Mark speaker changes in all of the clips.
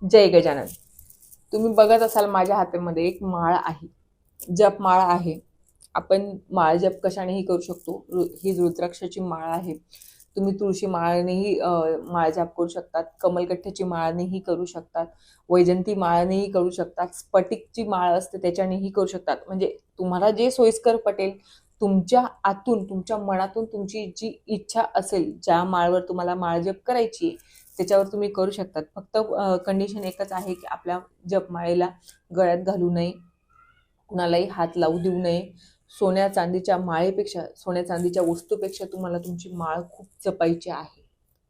Speaker 1: जय गजानन. तुम्ही बघत असाल माझ्या हातामध्ये एक माळ आहे, जप माळ आहे. आपण माळ जप कशानेही करू शकतो. ही रुद्राक्षाची माळ आहे. तुम्ही तुळशी माळानेही माळ जप करू शकतात. कमलगठ्ठ्याची माळानेही करू शकतात. वैजंती माळानेही करू शकतात. स्फटिकची माळ असते त्याच्यानेही करू शकतात. म्हणजे तुम्हाला जे सोयीस्कर पटेल, तुमच्या आतून, तुमच्या मनातून तुमची जी इच्छा असेल, ज्या माळवर तुम्हाला माळ जप करायची आहे, त्याच्यावर तुम्ही करू शकतात. फक्त कंडिशन एकच आहे की आपल्या जपमाळेला गळ्यात घालू नये, कुणालाही हात लावू देऊ नये. सोन्या चांदीच्या माळेपेक्षा, सोन्या चांदीच्या वस्तूपेक्षा तुम्हाला तुमची माळ खूप जपायची आहे.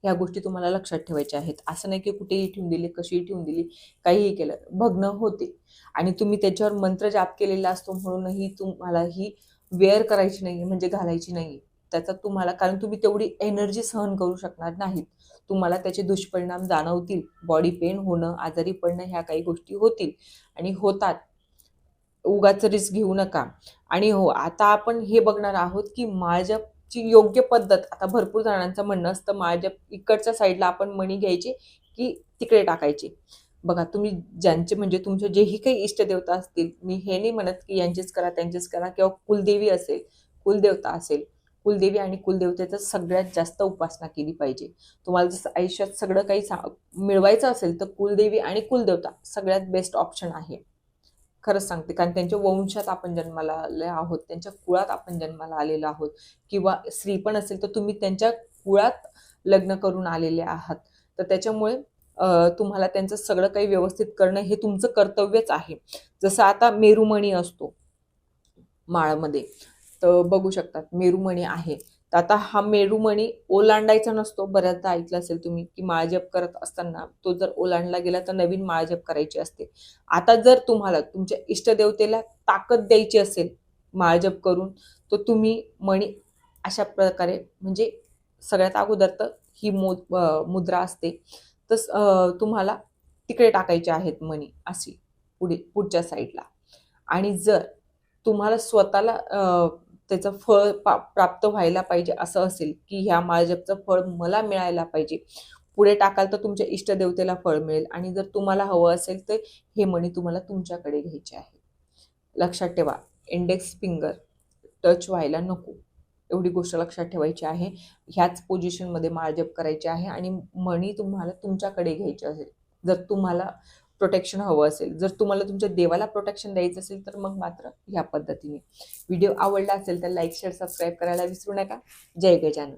Speaker 1: ह्या गोष्टी तुम्हाला लक्षात ठेवायच्या आहेत. असं नाही की कुठेही ठेवून दिली, कशीही ठेवून दिली, काहीही केलं, भग्न होते. आणि तुम्ही त्याच्यावर मंत्र जाप केलेला असतो म्हणूनही तुम्हाला ही वेअर करायची नाही, म्हणजे घालायची नाही. त्याचा तुम्हाला, कारण तुम्ही तेवढी एनर्जी सहन करू शकणार नाहीत. तुम्हाला त्याचे दुष्परिणाम जाणवतील. बॉडी पेन होणं, आजारी पडणं, ह्या काही गोष्टी होतील आणि होतात. उगाच रिस्क घेऊ नका. आणि हो, आता आपण हे बघणार आहोत की माळजपची योग्य पद्धत. आता भरपूर जणांचं म्हणणं असतं माळजप इकडच्या साईडला आपण मणी घ्यायचे की तिकडे टाकायचे. बघा, तुम्ही ज्यांचे, म्हणजे तुमचे जेही काही इष्टदेवता असतील, मी हे नाही म्हणत की यांचेच करा त्यांचेच करा, किंवा कुलदेवी असेल, कुलदेवता असेल, कुलदेवी आणि कुलदेवतेचं सगळ्यात जास्त उपासना केली पाहिजे. तुम्हाला जसं आयुष्यात सगळं काही मिळवायचं असेल तर कुलदेवी आणि कुलदेवता सगळ्यात बेस्ट ऑप्शन आहे. खरंच सांगते, कारण त्यांच्या वंशात आपण जन्माला आले आहोत, त्यांच्या कुळात आपण जन्माला आलेलो आहोत. किंवा स्त्री पण असेल तर तुम्ही त्यांच्या कुळात लग्न करून आलेले आहात. तर त्याच्यामुळे तुम्हाला त्यांचं सगळं काही व्यवस्थित करणं हे तुमचं कर्तव्यच आहे. जसं आता मेरुमणी असतो माळामध्ये, तर बघू शकतात मेरुमणी आहे. तर आता हा मेरुमणी ओलांडायचा नसतो. बऱ्याचदा ऐकलं असेल तुम्ही की माळजप करत असताना तो जर ओलांडला गेला तर नवीन माळजप करायची असते. आता जर तुम्हाला तुमच्या इष्टदेवतेला ताकद द्यायची असेल माळजप करून, तर तुम्ही मणी अशा प्रकारे, म्हणजे सगळ्यात अगोदर तर ही मुद्रा असते, तर तुम्हाला तिकडे टाकायचे आहेत मणी, अशी पुढच्या साईडला. आणि जर तुम्हाला स्वतःला त्याचं फळ प्राप्त व्हायला पाहिजे असं असेल की ह्या माळजपचं फळ मला मिळायला पाहिजे, पुढे टाकाल तर तुमच्या इष्टदेवतेला फळ मिळेल. आणि जर तुम्हाला हवं असेल तर हे मणी तुम्हाला तुमच्याकडे घ्यायचे आहे. लक्षात ठेवा, इंडेक्स फिंगर टच व्हायला नको, एवढी गोष्ट लक्षात ठेवायची आहे. ह्याच पोझिशनमध्ये माळजप करायची आहे आणि मणी तुम्हाला तुमच्याकडे घ्यायचे असेल. जर तुम्हाला प्रोटेक्शन हवं असेल, जर तुम्हाला तुमच्या देवाला प्रोटेक्शन द्यायचं असेल, तर मग मात्र ह्या पद्धतीने. व्हिडिओ आवडला असेल तर लाईक, शेअर, सबस्क्राईब करायला विसरू नका. जय गजानन.